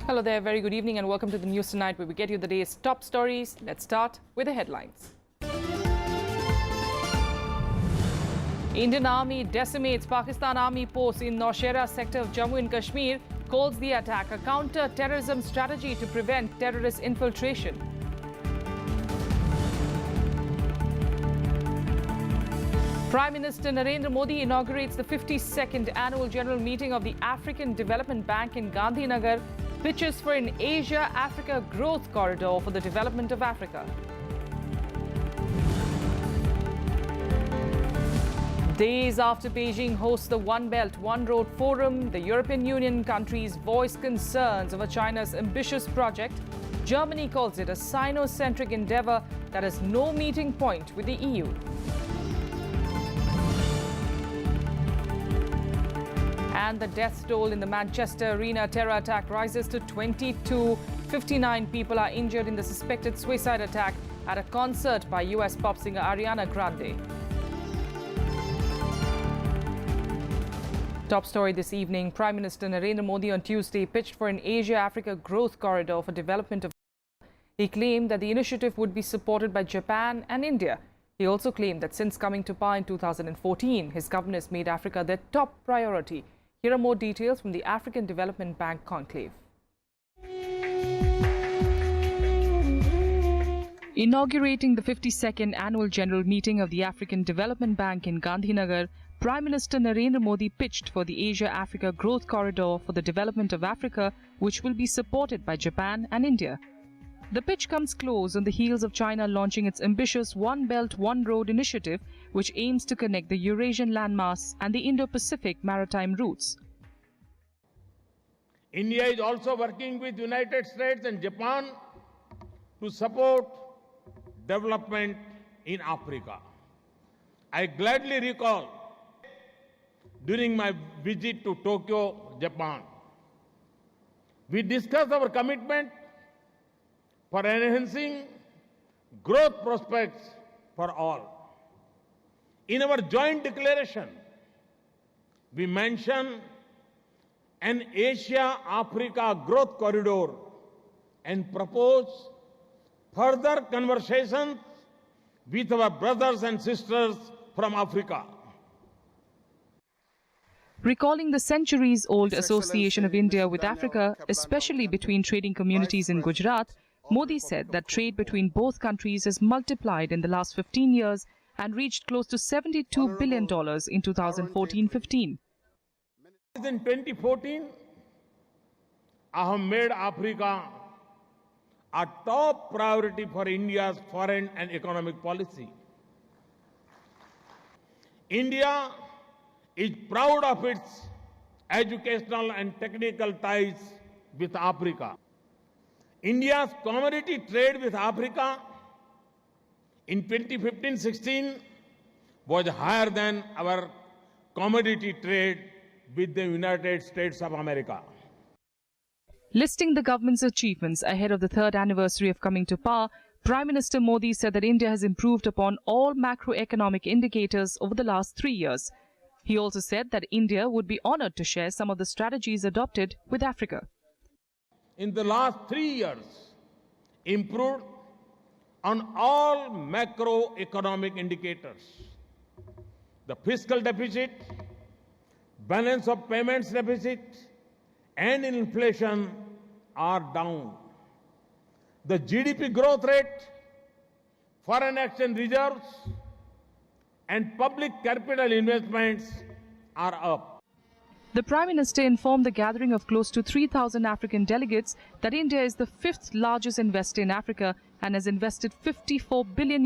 Hello there, very good evening and welcome to the news tonight, where we get you the day's top stories. Let's start with the headlines. Indian Army decimates Pakistan Army post in Nowshera sector of Jammu and Kashmir, calls the attack a counter-terrorism strategy to prevent terrorist infiltration. Prime Minister Narendra Modi inaugurates the 52nd annual general meeting of the African Development Bank in Gandhinagar, pitches for an Asia-Africa growth corridor for the development of Africa. Days after Beijing hosts the One Belt, One Road Forum, the European Union countries voice concerns over China's ambitious project. Germany calls it a Sino-centric endeavor that has no meeting point with the EU. And the death toll in the Manchester Arena terror attack rises to 22. 59 people are injured in the suspected suicide attack at a concert by US pop singer Ariana Grande. Top story this evening. Prime Minister Narendra Modi on Tuesday pitched for an Asia-Africa growth corridor for development of. He claimed that the initiative would be supported by Japan and India. He also claimed that since coming to power in 2014, his government has made Africa their top priority. Here are more details from the African Development Bank conclave. Inaugurating the 52nd annual general meeting of the African Development Bank in Gandhinagar, Prime Minister Narendra Modi pitched for the Asia-Africa growth corridor for the development of Africa, which will be supported by Japan and India. The pitch comes close on the heels of China launching its ambitious One Belt, One Road initiative, which aims to connect the Eurasian landmass and the Indo-Pacific maritime routes. India is also working with United States and Japan to support development in Africa. I gladly recall during my visit to Tokyo, Japan, we discussed our commitment for enhancing growth prospects for all. In our joint declaration, we mention an Asia-Africa growth corridor and propose further conversations with our brothers and sisters from Africa. Recalling the centuries-old association of India with Africa, especially between trading communities in Gujarat, Modi said that trade between both countries has multiplied in the last 15 years and reached close to $72 billion in 2014-15. In 2014, I have made Africa a top priority for India's foreign and economic policy. India is proud of its educational and technical ties with Africa. India's commodity trade with Africa in 2015-16 was higher than our commodity trade with the United States of America. Listing the government's achievements ahead of the third anniversary of coming to power, Prime Minister Modi said that India has improved upon all macroeconomic indicators over the last 3 years. He also said that India would be honored to share some of the strategies adopted with Africa. In the last 3 years, improved on all macroeconomic indicators. The fiscal deficit, balance of payments deficit, and inflation are down. The GDP growth rate, foreign exchange reserves, and public capital investments are up. The Prime Minister informed the gathering of close to 3,000 African delegates that India is the 5th largest investor in Africa and has invested $54 billion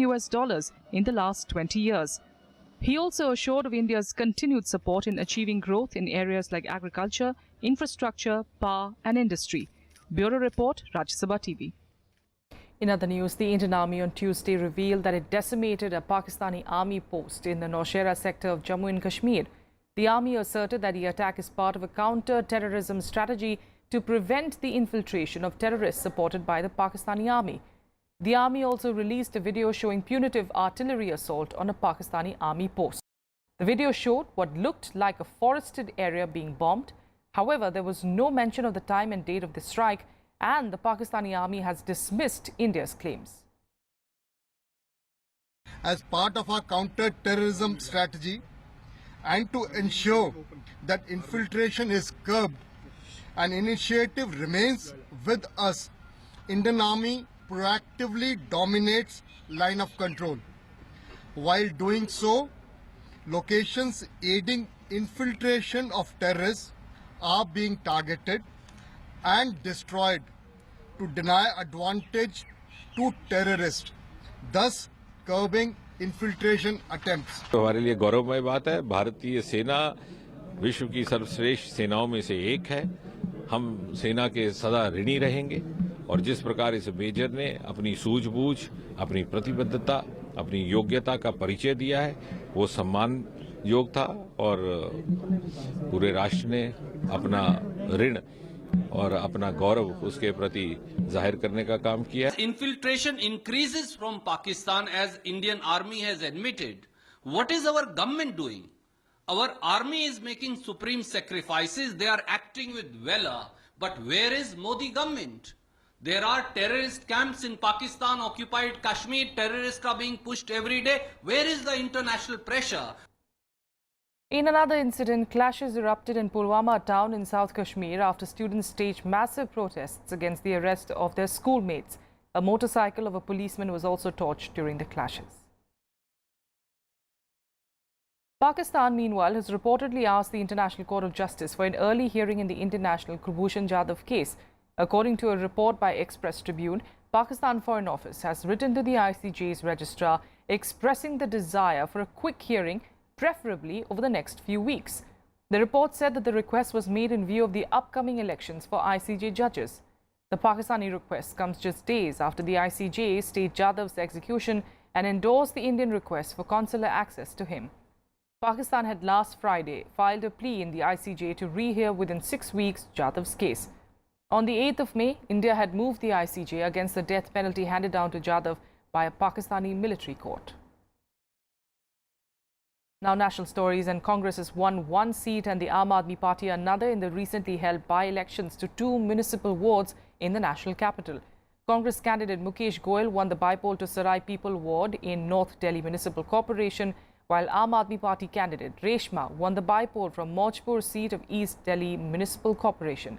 in the last 20 years. He also assured of India's continued support in achieving growth in areas like agriculture, infrastructure, power and industry. Bureau Report, Sabha TV. In other news, the Indian Army on Tuesday revealed that it decimated a Pakistani army post in the Nowshera sector of Jammu and Kashmir. The army asserted that the attack is part of a counter-terrorism strategy to prevent the infiltration of terrorists supported by the Pakistani army. The army also released a video showing punitive artillery assault on a Pakistani army post. The video showed what looked like a forested area being bombed. However, there was no mention of the time and date of the strike, and the Pakistani army has dismissed India's claims. As part of our counter-terrorism strategy and to ensure that infiltration is curbed, an initiative remains with us. Indian Army proactively dominates line of control. While doing so, locations aiding infiltration of terrorists are being targeted and destroyed to deny advantage to terrorists, thus curbing infiltration attempts. हमारे लिए गौरवमय बात है। भारतीय सेना विश्व की सर्वश्रेष्ठ सेनाओं में से एक है। हम सेना के सदा ऋणी रहेंगे और जिस प्रकार इस मेजर ने अपनी सूझबूझ, अपनी प्रतिबद्धता, अपनी योग्यता का परिचय दिया है, वो सम्मान योग था और पूरे राष्ट्र ने अपना ऋण और अपना गौरव उसके प्रति जाहिर करने का काम किया। Infiltration increases from Pakistan as Indian Army has admitted. What is our government doing? Our army is making supreme sacrifices. They are acting with valor. But where is Modi government? There are terrorist camps in Pakistan, occupied Kashmir. Terrorists are being pushed every day. Where is the international pressure? In another incident, clashes erupted in Pulwama town in South Kashmir after students staged massive protests against the arrest of their schoolmates. A motorcycle of a policeman was also torched during the clashes. Pakistan, meanwhile, has reportedly asked the International Court of Justice for an early hearing in the international Kulbhushan Jadhav case. According to a report by Express Tribune, Pakistan Foreign Office has written to the ICJ's registrar expressing the desire for a quick hearing, preferably over the next few weeks. The report said that the request was made in view of the upcoming elections for ICJ judges. The Pakistani request comes just days after the ICJ stayed Jadhav's execution and endorsed the Indian request for consular access to him. Pakistan had last Friday filed a plea in the ICJ to rehear within 6 weeks Jadhav's case. On the 8th of May, India had moved the ICJ against the death penalty handed down to Jadhav by a Pakistani military court. Now, national stories, and Congress has won one seat and the Aam Aadmi Party another in the recently held by-elections to 2 municipal wards in the national capital. Congress candidate Mukesh Goel won the by-poll to Sarai People ward in North Delhi Municipal Corporation, while Aam Aadmi Party candidate Reshma won the by-poll from Mojpur seat of East Delhi Municipal Corporation.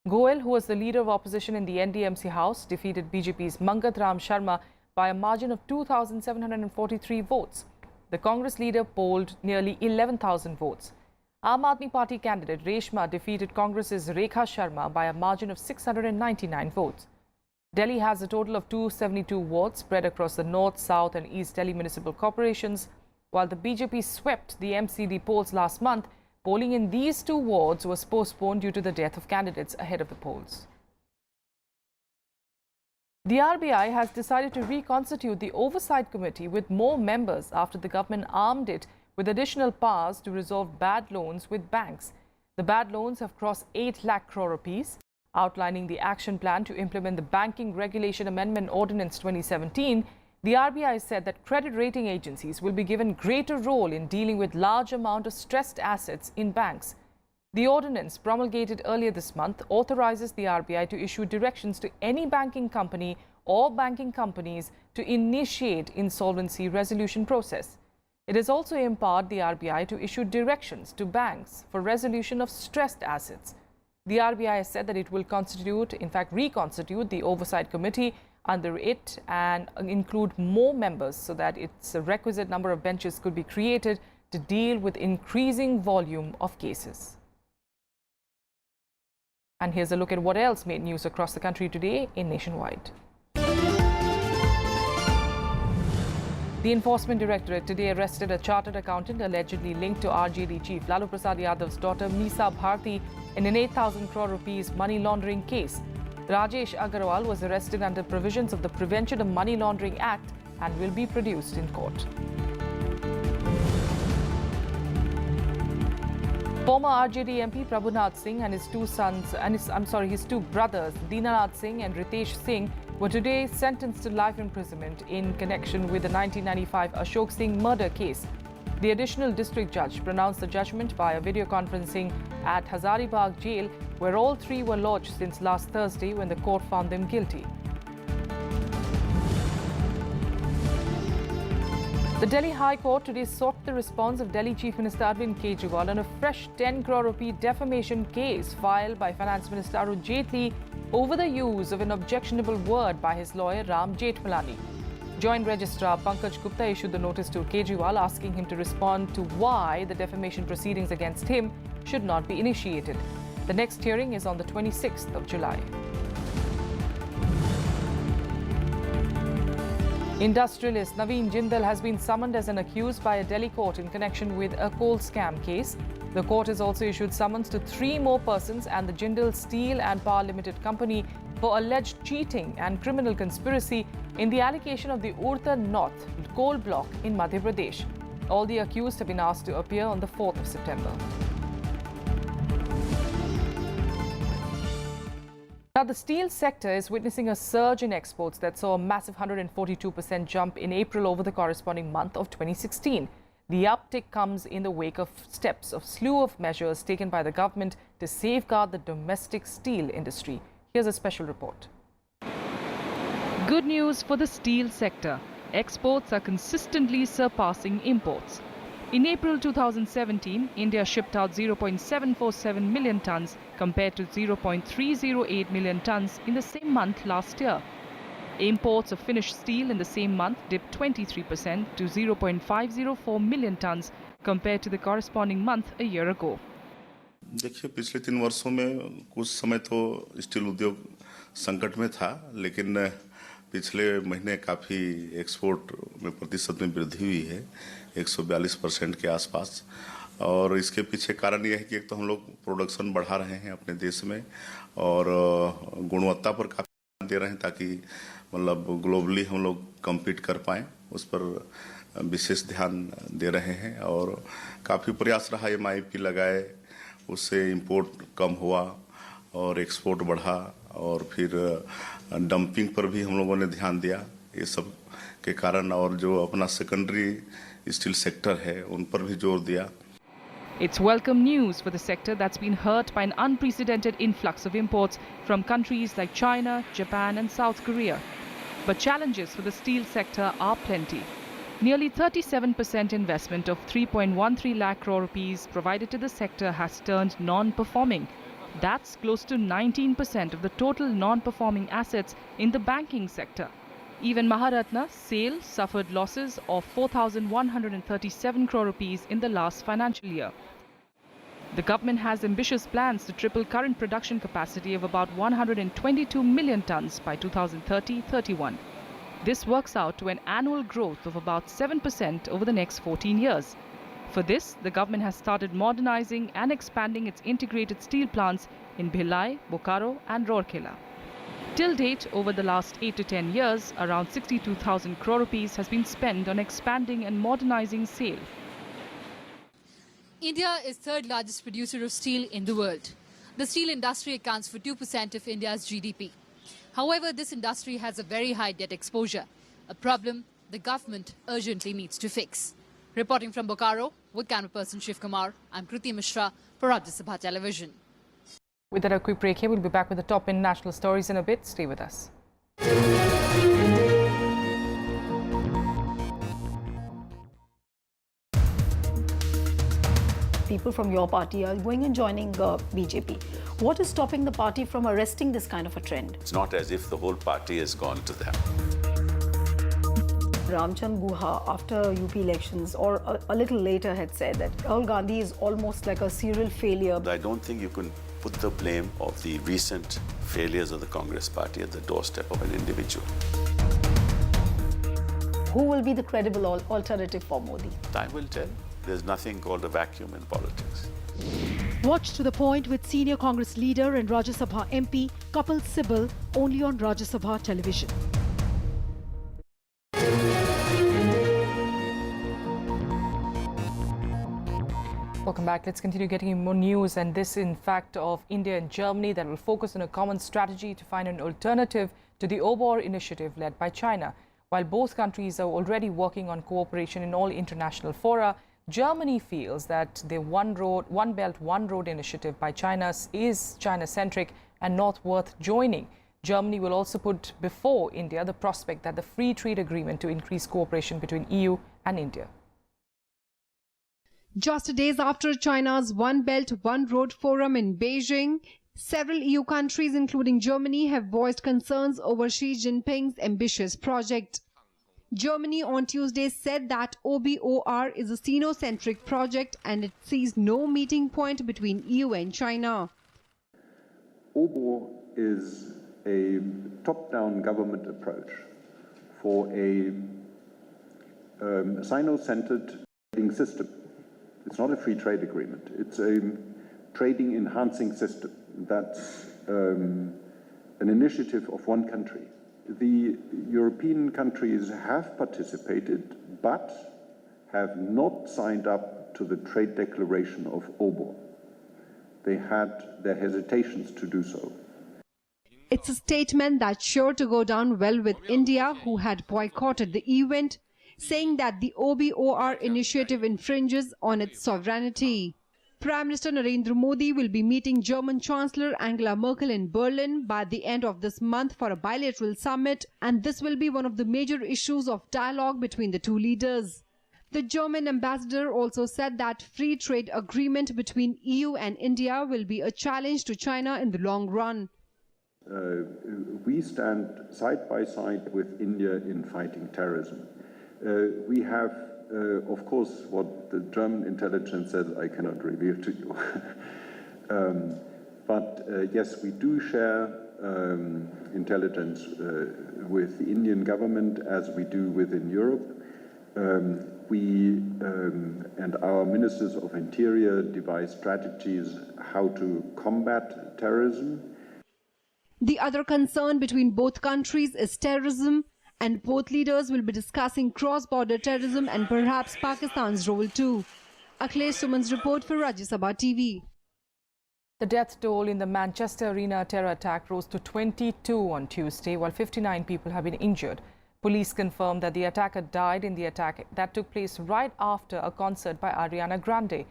Goel, who was the leader of opposition in the NDMC House, defeated BJP's Mangat Ram Sharma by a margin of 2,743 votes. The Congress leader polled nearly 11,000 votes. Aam Aadmi Party candidate Reshma defeated Congress's Rekha Sharma by a margin of 699 votes. Delhi has a total of 272 wards spread across the North, South and East Delhi municipal corporations. While the BJP swept the MCD polls last month, polling in these 2 wards was postponed due to the death of candidates ahead of the polls. The RBI has decided to reconstitute the Oversight Committee with more members after the government armed it with additional powers to resolve bad loans with banks. The bad loans have crossed 8 lakh crore rupees. Outlining the action plan to implement the Banking Regulation Amendment Ordinance 2017, the RBI said that credit rating agencies will be given greater role in dealing with large amount of stressed assets in banks. The ordinance, promulgated earlier this month, authorizes the RBI to issue directions to any banking company or banking companies to initiate insolvency resolution process. It has also empowered the RBI to issue directions to banks for resolution of stressed assets. The RBI has said that it will reconstitute the Oversight Committee under it and include more members so that its requisite number of benches could be created to deal with increasing volume of cases. And here's a look at what else made news across the country today in Nationwide. The Enforcement Directorate today arrested a chartered accountant allegedly linked to RJD chief Lalu Prasad Yadav's daughter Meesa Bharti in an 8,000 crore rupees money laundering case. Rajesh Agarwal was arrested under provisions of the Prevention of Money Laundering Act and will be produced in court. Former RJD MP Prabhunath Singh and his his two brothers, Dinanath Singh and Ritesh Singh, were today sentenced to life imprisonment in connection with the 1995 Ashok Singh murder case. The additional district judge pronounced the judgment via video conferencing at Hazaribagh jail, where all three were lodged since last Thursday when the court found them guilty. The Delhi High Court today sought the response of Delhi Chief Minister Arvind Kejriwal on a fresh 10 crore rupee defamation case filed by Finance Minister Arun Jaitley over the use of an objectionable word by his lawyer Ram Jethmalani. Joint Registrar Pankaj Gupta issued the notice to Kejriwal asking him to respond to why the defamation proceedings against him should not be initiated. The next hearing is on the 26th of July. Industrialist Naveen Jindal has been summoned as an accused by a Delhi court in connection with a coal scam case. The court has also issued summons to 3 more persons and the Jindal Steel and Power Limited Company for alleged cheating and criminal conspiracy in the allocation of the Urta North coal block in Madhya Pradesh. All the accused have been asked to appear on the 4th of September. Now, the steel sector is witnessing a surge in exports that saw a massive 142% jump in April over the corresponding month of 2016. The uptick comes in the wake of steps of slew of measures taken by the government to safeguard the domestic steel industry. Here's a special report. Good news for the steel sector. Exports are consistently surpassing imports. In April 2017, India shipped out 0.747 million tons compared to 0.308 million tons in the same month last year. Imports of finished steel in the same month dipped 23% to 0.504 million tons compared to the corresponding month a year ago. देखिए पिछले 3 वर्षों में कुछ समय तो steel उद्योग संकट में था, लेकिन पिछले महीने काफ़ी एक्सपोर्ट में प्रतिशत में वृद्धि हुई है 142% के आसपास। और इसके पीछे कारण यह है कि एक तो हम लोग प्रोडक्शन बढ़ा रहे हैं अपने देश में और गुणवत्ता पर काफ़ी ध्यान दे रहे हैं ताकि मतलब ग्लोबली हम लोग कम्पीट कर पाएँ, उस पर विशेष ध्यान दे रहे हैं। और काफ़ी प्रयास रहा MIP लगाए, उससे इंपोर्ट कम हुआ और एक्सपोर्ट बढ़ा और फिर डंपिंग पर भी हम लोगों ने ध्यान दिया। ये सब के कारण और जो अपना सेकेंडरी स्टील सेक्टर है उन पर भी जोर दिया। It's welcome news for the sector that's been hurt by an unprecedented influx of imports from countries like China, Japan and South Korea. But challenges for the steel sector are plenty. Nearly 37% investment of 3.13 lakh crore rupees provided to the sector has turned non-performing. That's close to 19% of the total non-performing assets in the banking sector. Even Maharatna SAIL suffered losses of 4,137 crore rupees in the last financial year. The government has ambitious plans to triple current production capacity of about 122 million tons by 2030-31. This works out to an annual growth of about 7% over the next 14 years. For this, the government has started modernizing and expanding its integrated steel plants in Bhilai, Bokaro and Rourkela. Till date, over the last 8 to 10 years, around 62,000 crore rupees has been spent on expanding and modernizing SAIL. India is third largest producer of steel in the world. The steel industry accounts for 2% of India's GDP. However, this industry has a very high debt exposure, a problem the government urgently needs to fix. Reporting from Bokaro, with camera person Shiv Kumar, I'm Kriti Mishra for Rajya Sabha Television. With that, a quick break here. We'll be back with the top international stories in a bit. Stay with us. People from your party are going and joining BJP. What is stopping the party from arresting this kind of a trend? It's not as if the whole party has gone to them. Ramchand Guha, after UP elections or a little later, had said that Rahul Gandhi is almost like a serial failure. I don't think you can put the blame of the recent failures of the Congress party at the doorstep of an individual. Who will be the credible alternative for Modi? Time will tell. There's nothing called a vacuum in politics. Watch To The Point with senior Congress leader and Rajya Sabha MP Kapil Sibal only on Rajya Sabha television. Welcome back. Let's continue getting you more news, and this in fact of India and Germany that will focus on a common strategy to find an alternative to the OBOR initiative led by China. While both countries are already working on cooperation in all international fora, Germany feels that the One Belt, One Road initiative by China is China-centric and not worth joining. Germany will also put before India the prospect that the free trade agreement to increase cooperation between EU and India. Just days after China's One Belt, One Road forum in Beijing, several EU countries, including Germany, have voiced concerns over Xi Jinping's ambitious project. Germany on Tuesday said that OBOR is a Sino-centric project and it sees no meeting point between EU and China. OBOR is a top-down government approach for a Sino-centered trading system. It's not a free trade agreement. It's a trading enhancing system. That's an initiative of one country. The European countries have participated, but have not signed up to the trade declaration of OBOR. They had their hesitations to do so. It's a statement that's sure to go down well with India, who had boycotted the event, saying that the OBOR initiative infringes on its sovereignty. Prime Minister Narendra Modi will be meeting German Chancellor Angela Merkel in Berlin by the end of this month for a bilateral summit, and this will be one of the major issues of dialogue between the two leaders. The German ambassador also said that free trade agreement between EU and India will be a challenge to China in the long run. We stand side by side with India in fighting terrorism. We have, of course, what the German intelligence said I cannot reveal to you. But yes, we do share intelligence with the Indian government as we do within Europe. We and our ministers of interior devise strategies how to combat terrorism. The other concern between both countries is terrorism, and both leaders will be discussing cross-border terrorism and perhaps Pakistan's role too. Akhilesh Suman's report for Rajya Sabha TV. The death toll in the Manchester Arena terror attack rose to 22 on Tuesday, while 59 people have been injured. Police confirmed that the attacker died in the attack that took place right after a concert by Ariana Grande.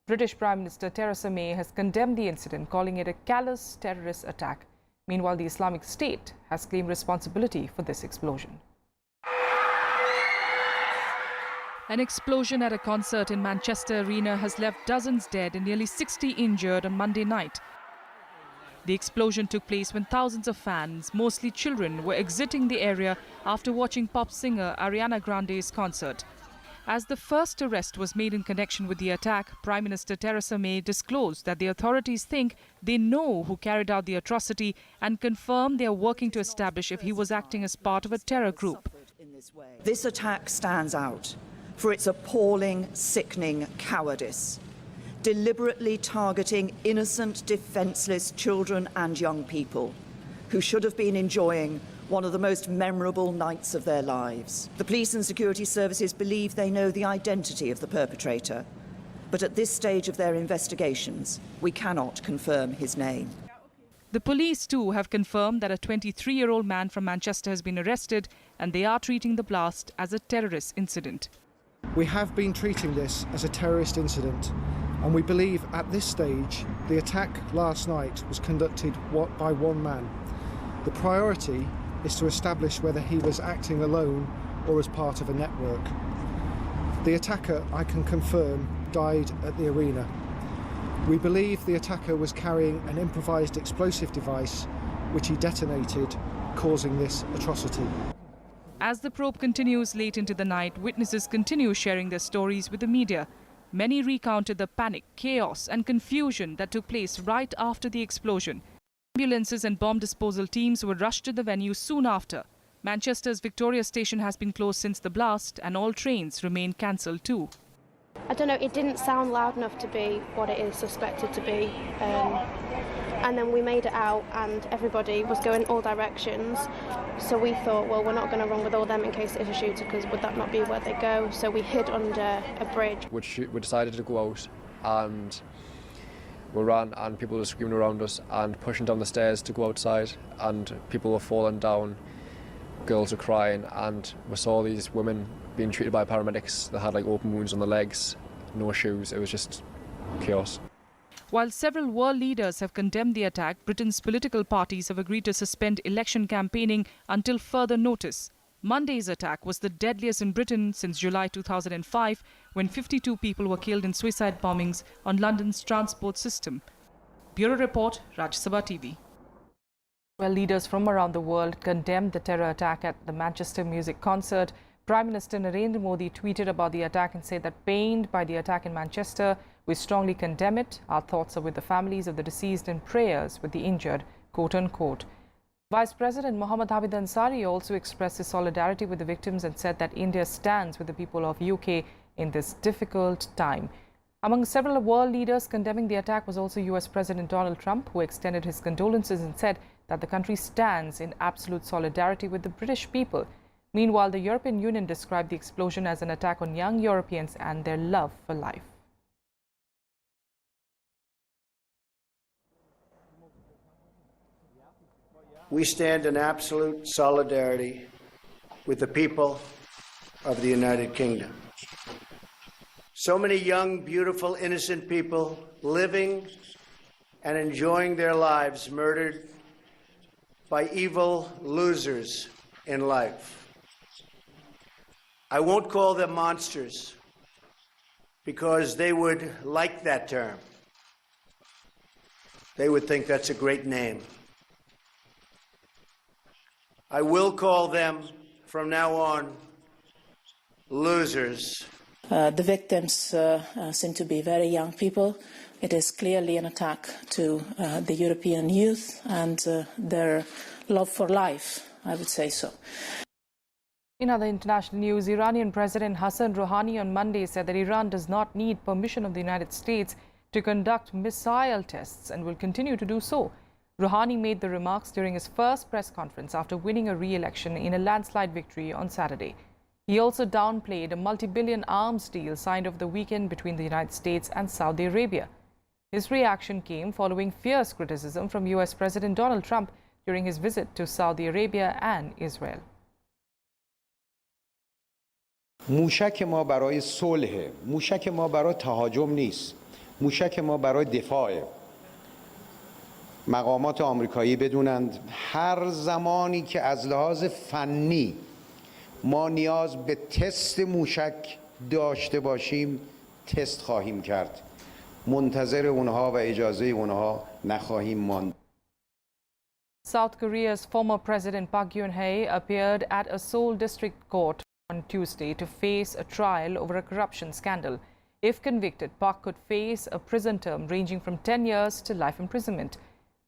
British Prime Minister Theresa May has condemned the incident, calling it a callous terrorist attack. Meanwhile, the Islamic State has claimed responsibility for this explosion. An explosion at a concert in Manchester Arena has left dozens dead and nearly 60 injured on Monday night. The explosion took place when thousands of fans, mostly children, were exiting the area after watching pop singer Ariana Grande's concert. As the first arrest was made in connection with the attack, Prime Minister Theresa May disclosed that the authorities think they know who carried out the atrocity and confirmed they are working to establish if he was acting as part of a terror group. This attack stands out for its appalling, sickening cowardice, deliberately targeting innocent, defenceless children and young people who should have been enjoying one of the most memorable nights of their lives. The police and security services believe they know the identity of the perpetrator, but at this stage of their investigations, we cannot confirm his name. The police too have confirmed that a 23-year-old man from Manchester has been arrested, and they are treating the blast as a terrorist incident. We have been treating this as a terrorist incident, and we believe at this stage the attack last night was conducted by one man. The priority is to establish whether he was acting alone or as part of a network. The attacker, I can confirm, died at the arena. We believe the attacker was carrying an improvised explosive device which he detonated, causing this atrocity. As the probe continues late into the night, witnesses continue sharing their stories with the media. Many recounted the panic, chaos and confusion that took place right after the explosion. Ambulances and bomb disposal teams were rushed to the venue soon after. Manchester's Victoria Station has been closed since the blast, and all trains remain cancelled too. I don't know, it didn't sound loud enough to be what it is suspected to be. And then we made it out and everybody was going all directions. So we thought, well, we're not going to run with all them in case it is a shooter, because would that not be where they go? So we hid under a bridge. We decided to go out, and we ran, and people were screaming around us and pushing down the stairs to go outside, and people were falling down, girls were crying, and we saw these women being treated by paramedics that had like open wounds on their legs, no shoes. It was just chaos. While several world leaders have condemned the attack, Britain's political parties have agreed to suspend election campaigning until further notice. Monday's attack was the deadliest in Britain since July 2005, when 52 people were killed in suicide bombings on London's transport system. Bureau Report, Rajya Sabha TV. Well, leaders from around the world condemned the terror attack at the Manchester music concert. Prime Minister Narendra Modi tweeted about the attack and said that, pained by the attack in Manchester, we strongly condemn it. Our thoughts are with the families of the deceased and prayers with the injured, quote unquote. Vice President Mohammad Hamid Ansari also expressed his solidarity with the victims and said that India stands with the people of UK in this difficult time. Among several world leaders condemning the attack was also US President Donald Trump, who extended his condolences and said that the country stands in absolute solidarity with the British people. Meanwhile, the European Union described the explosion as an attack on young Europeans and their love for life. We stand in absolute solidarity with the people of the United Kingdom. So many young, beautiful, innocent people living and enjoying their lives murdered by evil losers in life. I won't call them monsters because they would like that term. They would think that's a great name. I will call them from now on losers. The victims seem to be very young people. It is clearly an attack to the European youth and their love for life, I would say so. In other international news, Iranian President Hassan Rouhani on Monday said that Iran does not need permission of the United States to conduct missile tests and will continue to do so. Rouhani made the remarks during his first press conference after winning a re-election in a landslide victory on Saturday. He also downplayed a multi-billion arms deal signed over the weekend between the United States and Saudi Arabia. His reaction came following fierce criticism from US President Donald Trump during his visit to Saudi Arabia and Israel. موشک ما برای صلح، موشک ما برای تهاجم نیست، موشک ما برای دفاعه. مقامات آمریکایی بدونند هر زمانی که از لحاظ فنی ما نیاز به تست موشک داشته باشیم تست خواهیم کرد. منتظر اونها و اجازه اونها نخواهیم ماند. South Korea's former president Park Geun-hye appeared at a Seoul district court on Tuesday to face a trial over a corruption scandal. If convicted, Park could face a prison term ranging from 10 years to life imprisonment.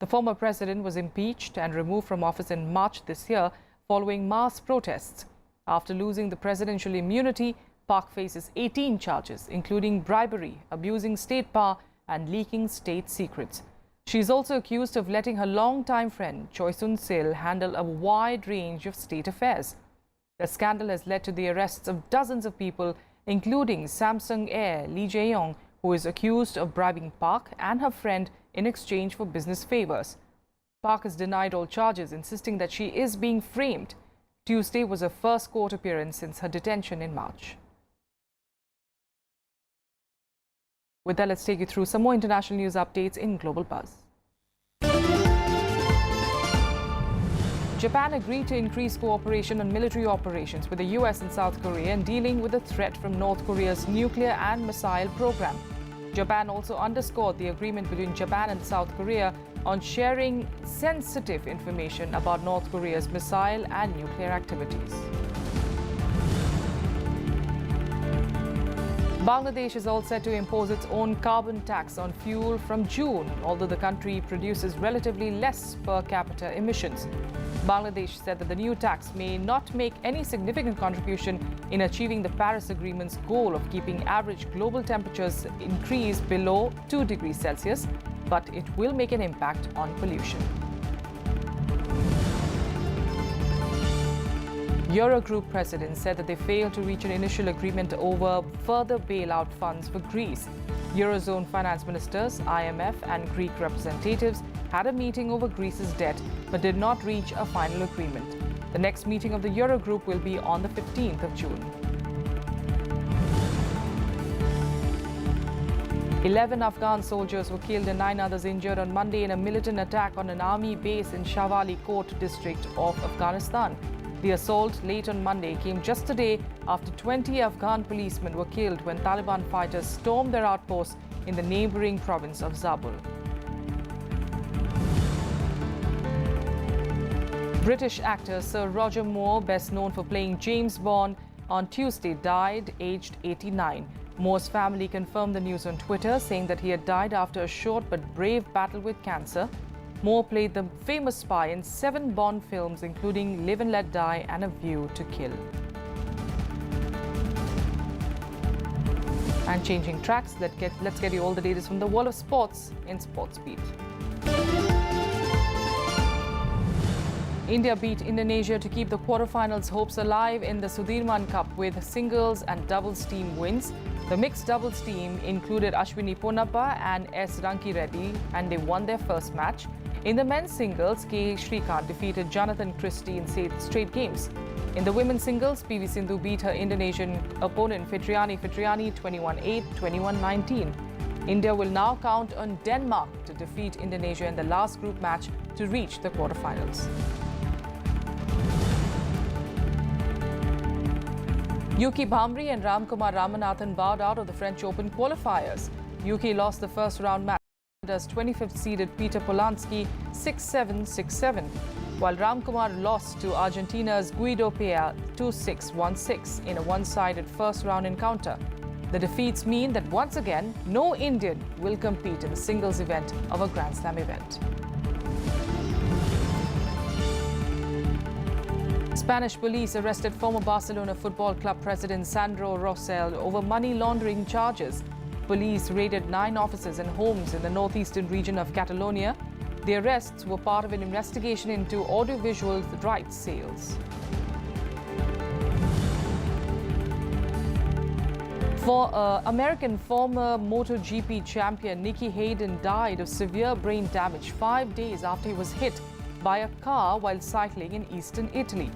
The former president was impeached and removed from office in March this year following mass protests. After losing the presidential immunity, Park faces 18 charges, including bribery, abusing state power and leaking state secrets. She is also accused of letting her longtime friend Choi Soon-sil handle a wide range of state affairs. The scandal has led to the arrests of dozens of people, including Samsung heir Lee Jae-yong, who is accused of bribing Park and her friend in exchange for business favors. Park has denied all charges, insisting that she is being framed. Tuesday was her first court appearance since her detention in March. With that, let's take you through some more international news updates in Global Buzz. Japan agreed to increase cooperation on military operations with the US and South Korea in dealing with the threat from North Korea's nuclear and missile program. Japan also underscored the agreement between Japan and South Korea on sharing sensitive information about North Korea's missile and nuclear activities. Bangladesh is all set to impose its own carbon tax on fuel from June, although the country produces relatively less per capita emissions. Bangladesh said that the new tax may not make any significant contribution in achieving the Paris Agreement's goal of keeping average global temperatures increase below 2 degrees Celsius, but it will make an impact on pollution. Eurogroup presidents said that they failed to reach an initial agreement over further bailout funds for Greece. Eurozone finance ministers, IMF and Greek representatives had a meeting over Greece's debt but did not reach a final agreement. The next meeting of the Eurogroup will be on the 15th of June. 11 Afghan soldiers were killed and 9 others injured on Monday in a militant attack on an army base in Shawali Kot district of Afghanistan. The assault late on Monday came just a day after 20 Afghan policemen were killed when Taliban fighters stormed their outposts in the neighboring province of Zabul. British actor Sir Roger Moore, best known for playing James Bond, on Tuesday died aged 89. Moore's family confirmed the news on Twitter, saying that he had died after a short but brave battle with cancer. Moore played the famous spy in 7 Bond films, including Live and Let Die and A View to Kill. And changing tracks, let's get you all the latest from the world of sports in Sports Beat. India beat Indonesia to keep the quarterfinals hopes alive in the Sudirman Cup with singles and doubles team wins. The mixed doubles team included Ashwini Ponnappa and S. Ranki Reddy, and they won their first match. In the men's singles, K. Srikanth defeated Jonathan Christie in straight games. In the women's singles, PV Sindhu beat her Indonesian opponent Fitriani 21-8, 21-19. India will now count on Denmark to defeat Indonesia in the last group match to reach the quarterfinals. Yuki Bhamri and Ramkumar Ramanathan bowed out of the French Open qualifiers. Yuki lost the first round match as 25th seeded Peter Polanski 6-7, 6-7, while Ramkumar lost to Argentina's Guido Pea 2-6, 1-6 in a one-sided first round encounter. The defeats mean that once again, no Indian will compete in the singles event of a Grand Slam event. Spanish police arrested former Barcelona Football Club president Sandro Rosell over money laundering charges. Police raided 9 offices and homes in the northeastern region of Catalonia. The arrests were part of an investigation into audiovisual rights sales. American former MotoGP champion Nicky Hayden died of severe brain damage 5 days after he was hit by a car while cycling in eastern Italy.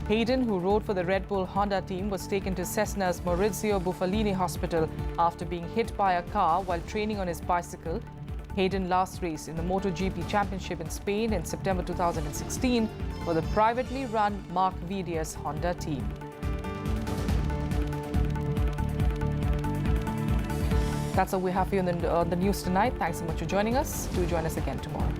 Hayden, who rode for the Red Bull Honda team, was taken to Cessna's Maurizio Buffalini Hospital after being hit by a car while training on his bicycle. Hayden last raced in the MotoGP Championship in Spain in September 2016 for the privately run Marc Vidias Honda team. That's all we have for you on the news tonight. Thanks so much for joining us. Do join us again tomorrow.